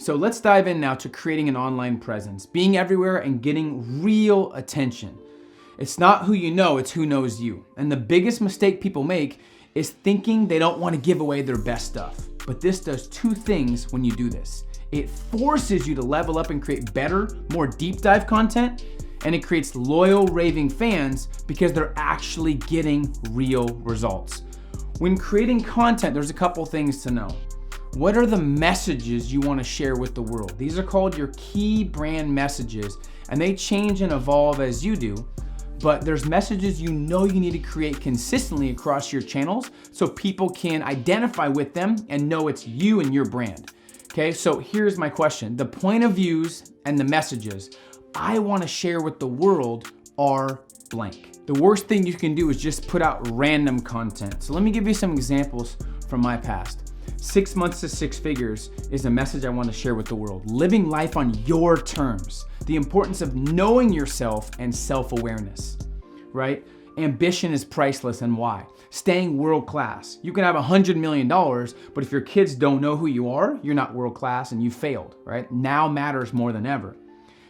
So let's dive in now to creating an online presence, being everywhere and getting real attention. It's not who you know, it's who knows you. And the biggest mistake people make is thinking they don't want to give away their best stuff. But this does two things when you do this. It forces you to level up and create better, more deep dive content, and it creates loyal, raving fans because they're actually getting real results. When creating content, there's a couple things to know. What are the messages you want to share with the world? These are called your key brand messages, and they change and evolve as you do. But there's messages you know you need to create consistently across your channels so people can identify with them and know it's you and your brand. Okay, so here's my question. The point of views and the messages I want to share with the world are blank. The worst thing you can do is just put out random content. So let me give you some examples from my past. 6 months to 6 figures is a message I want to share with the world. Living life on your terms. The importance of knowing yourself and self-awareness, right? Ambition is priceless and why? Staying world class. You can have $100 million, but if your kids don't know who you are, you're not world class and you failed, right? Now matters more than ever.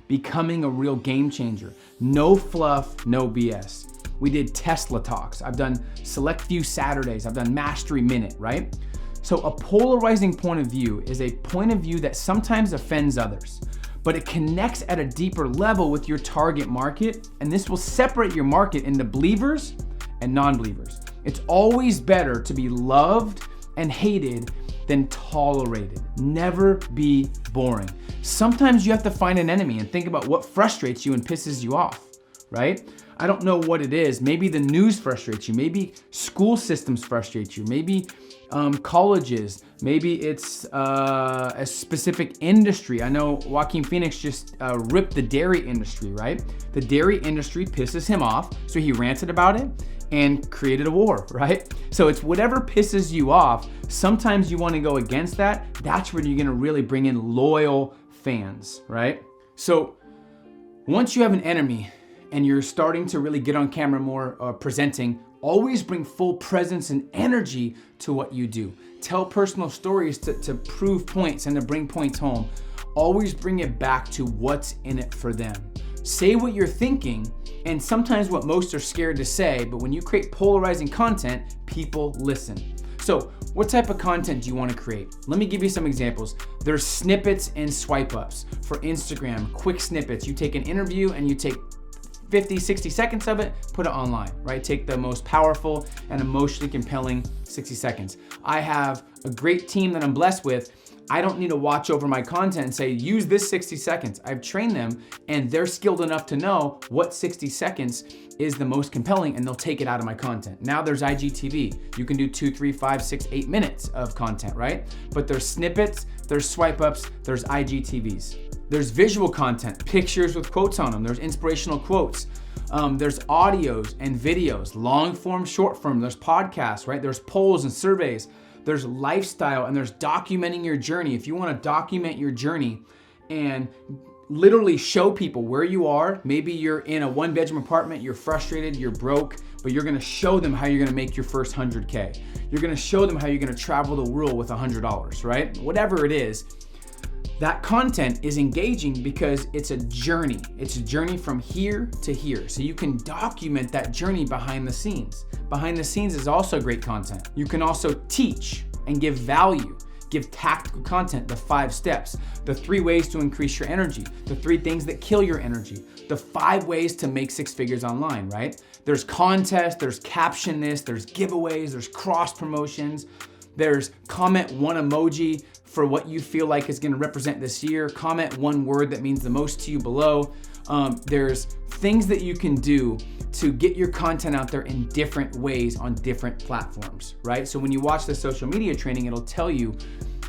Becoming a real game changer. No fluff, no BS. We did Tesla talks. I've done Select Few Saturdays. I've done Mastery Minute, right? So a polarizing point of view is a point of view that sometimes offends others, but it connects at a deeper level with your target market, and this will separate your market into believers and non-believers. It's always better to be loved and hated than tolerated. Never be boring. Sometimes you have to find an enemy and think about what frustrates you and pisses you off, right? I don't know what it is. Maybe the news frustrates you. Maybe school systems frustrate you. Maybe colleges. Maybe it's a specific industry. I know Joaquin Phoenix just ripped the dairy industry, right? The dairy industry pisses him off, so he ranted about it and created a war, right? So it's whatever pisses you off. Sometimes you want to go against that. That's where you're going to really bring in loyal fans, right? So once you have an enemy and you're starting to really get on camera more, presenting, always bring full presence and energy to what you do. Tell personal stories to prove points and to bring points home. Always bring it back to what's in it for them. Say what you're thinking, and sometimes what most are scared to say, but when you create polarizing content, people listen. So what type of content do you want to create? Let me give you some examples. There's snippets and swipe ups. For Instagram, quick snippets. You take an interview and you take 50, 60 seconds of it, put it online, right? Take the most powerful and emotionally compelling 60 seconds. I have a great team that I'm blessed with. I don't need to watch over my content and say, use this 60 seconds. I've trained them and they're skilled enough to know what 60 seconds is the most compelling and they'll take it out of my content. Now there's IGTV. You can do 2, 3, 5, 6, 8 minutes of content, right? But there's snippets, there's swipe ups, there's IGTVs. There's visual content, pictures with quotes on them. There's inspirational quotes. There's audios and videos, long form, short form. There's podcasts, right? There's polls and surveys. There's lifestyle and there's documenting your journey. If you want to document your journey and literally show people where you are, maybe you're in a 1-bedroom apartment, you're frustrated, you're broke, but you're going to show them how you're going to make your first 100K. You're going to show them how you're going to travel the world with $100, right? Whatever it is. That content is engaging because it's a journey. It's a journey from here to here. So you can document that journey behind the scenes. Behind the scenes is also great content. You can also teach and give value, give tactical content, the 5 steps, the 3 ways to increase your energy, the 3 things that kill your energy, the 5 ways to make 6 figures online, right? There's contests, there's caption this, there's giveaways, there's cross promotions, there's comment 1 emoji for what you feel like is going to represent this year. Comment 1 word that means the most to you below. There's things that you can do to get your content out there in different ways on different platforms, right? So when you watch the social media training, it'll tell you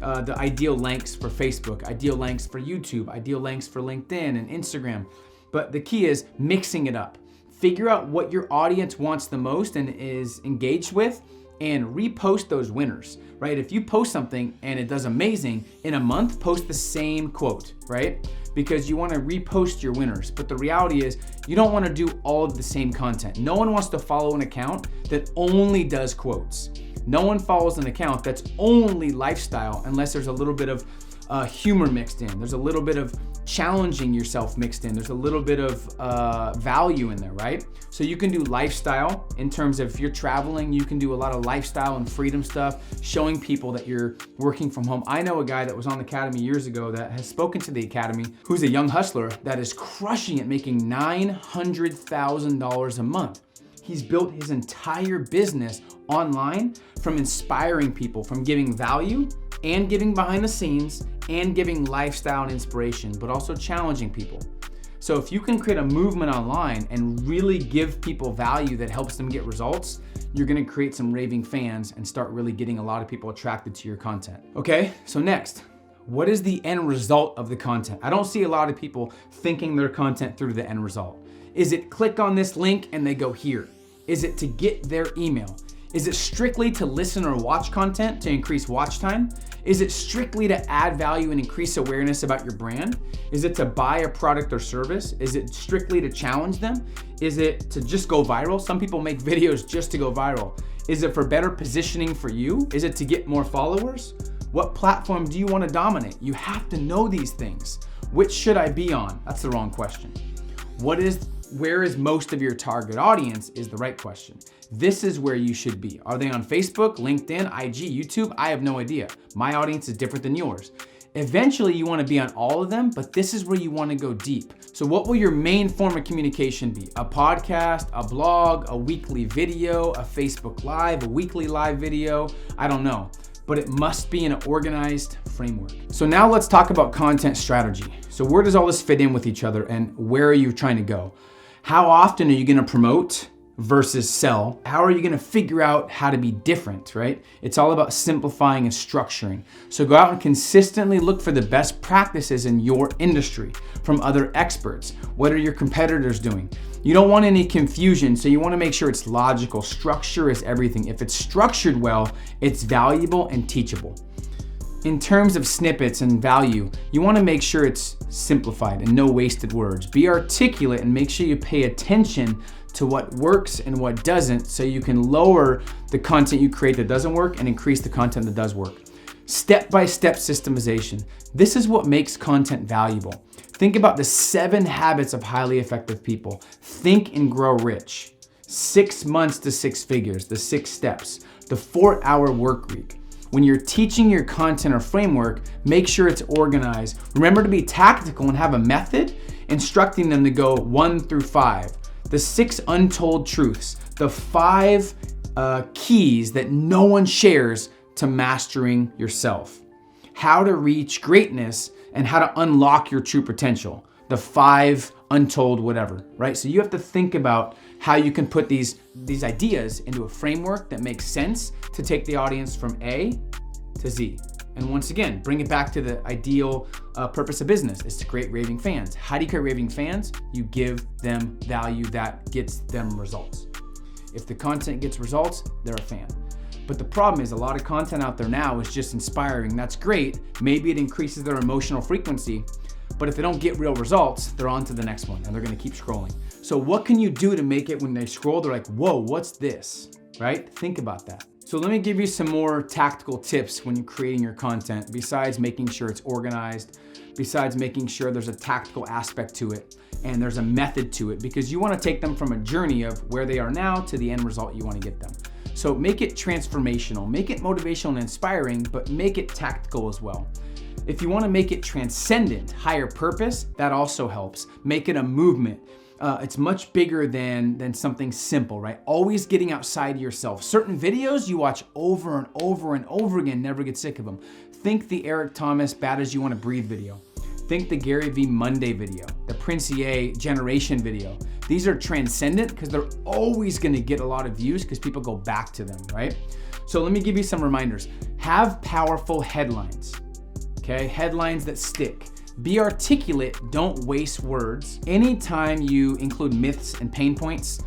the ideal lengths for Facebook, ideal lengths for YouTube, ideal lengths for LinkedIn and Instagram. But the key is mixing it up. Figure out what your audience wants the most and is engaged with, and repost those winners, right? If you post something and it does amazing, in a month, post the same quote, right? Because you want to repost your winners. But the reality is you don't want to do all of the same content. No one wants to follow an account that only does quotes. No one follows an account that's only lifestyle unless there's a little bit of humor mixed in. There's a little bit of challenging yourself mixed in. There's a little bit of value in there, right? So you can do lifestyle in terms of if you're traveling, you can do a lot of lifestyle and freedom stuff, showing people that you're working from home. I know a guy that was on the Academy years ago that has spoken to the Academy, who's a young hustler that is crushing it, making $900,000 a month. He's built his entire business online from inspiring people, from giving value and giving behind the scenes and giving lifestyle and inspiration, but also challenging people. So if you can create a movement online and really give people value that helps them get results, you're gonna create some raving fans and start really getting a lot of people attracted to your content. Okay, so next, what is the end result of the content? I don't see a lot of people thinking their content through the end result. Is it click on this link and they go here? Is it to get their email? Is it strictly to listen or watch content to increase watch time? Is it strictly to add value and increase awareness about your brand? Is it to buy a product or service? Is it strictly to challenge them? Is it to just go viral? Some people make videos just to go viral. Is it for better positioning for you? Is it to get more followers? What platform do you want to dominate? You have to know these things. Which should I be on? That's the wrong question. Where is most of your target audience is the right question. This is where you should be. Are they on Facebook, LinkedIn, IG, YouTube? I have no idea. My audience is different than yours. Eventually you want to be on all of them, but this is where you want to go deep. So what will your main form of communication be? A podcast, a blog, a weekly video, a Facebook Live, a weekly live video? I don't know, but it must be in an organized framework. So now let's talk about content strategy. So where does all this fit in with each other and where are you trying to go? How often are you gonna promote versus sell? How are you gonna figure out how to be different, right? It's all about simplifying and structuring. So go out and consistently look for the best practices in your industry from other experts. What are your competitors doing? You don't want any confusion, so you wanna make sure it's logical. Structure is everything. If it's structured well, it's valuable and teachable. In terms of snippets and value, you want to make sure it's simplified and no wasted words. Be articulate and make sure you pay attention to what works and what doesn't so you can lower the content you create that doesn't work and increase the content that does work. Step-by-step systemization. This is what makes content valuable. Think about the 7 habits of highly effective people. Think and grow rich. 6 months to 6 figures, the 6 steps. The 4-hour work week. When you're teaching your content or framework, make sure it's organized. Remember to be tactical and have a method, instructing them to go 1 through 5. The 6 untold truths, the 5 keys that no one shares to mastering yourself. How to reach greatness and how to unlock your true potential. The 5 untold whatever, right? So you have to think about how you can put these ideas into a framework that makes sense to take the audience from A to Z. And once again, bring it back to the ideal purpose of business is to create raving fans. How do you create raving fans? You give them value that gets them results. If the content gets results, they're a fan. But the problem is a lot of content out there now is just inspiring. That's great. Maybe it increases their emotional frequency, but if they don't get real results, they're on to the next one and they're gonna keep scrolling. So what can you do to make it when they scroll, they're like, whoa, what's this, right? Think about that. So let me give you some more tactical tips when you're creating your content, besides making sure it's organized, besides making sure there's a tactical aspect to it and there's a method to it, because you wanna take them from a journey of where they are now to the end result you wanna get them. So make it transformational, make it motivational and inspiring, but make it tactical as well. If you want to make it transcendent, higher purpose, that also helps. Make it a movement. It's much bigger than something simple, right? Always getting outside yourself. Certain videos you watch over and over and over again, never get sick of them. Think the Eric Thomas Bad As You Want to Breathe video. Think the Gary V Monday video, the Prince EA Generation video. These are transcendent because they're always going to get a lot of views because people go back to them, right? So let me give you some reminders. Have powerful headlines. Okay, headlines that stick. Be articulate, don't waste words. Anytime you include myths and pain points,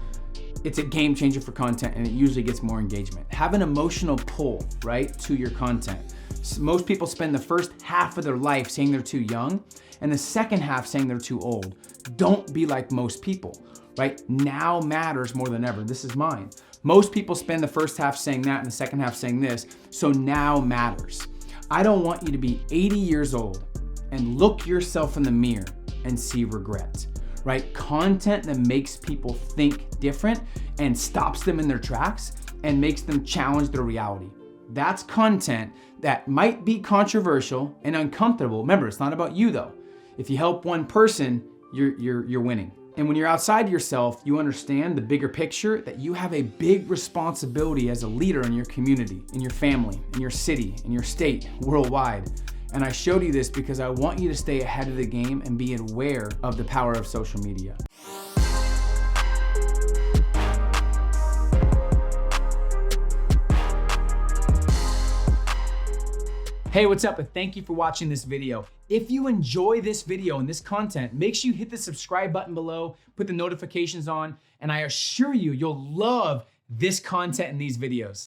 it's a game changer for content and it usually gets more engagement. Have an emotional pull, right, to your content. Most people spend the first half of their life saying they're too young and the second half saying they're too old. Don't be like most people, right? Now matters more than ever. This is mine. Most people spend the first half saying that and the second half saying this, so now matters. I don't want you to be 80 years old and look yourself in the mirror and see regret, right? Content that makes people think different and stops them in their tracks and makes them challenge their reality. That's content that might be controversial and uncomfortable. Remember, it's not about you though. If you help one person, you're winning. And when you're outside yourself, you understand the bigger picture, that you have a big responsibility as a leader in your community, in your family, in your city, in your state, worldwide. And I showed you this because I want you to stay ahead of the game and be aware of the power of social media. Hey, what's up? And thank you for watching this video. If you enjoy this video and this content, make sure you hit the subscribe button below, put the notifications on, and I assure you, you'll love this content and these videos.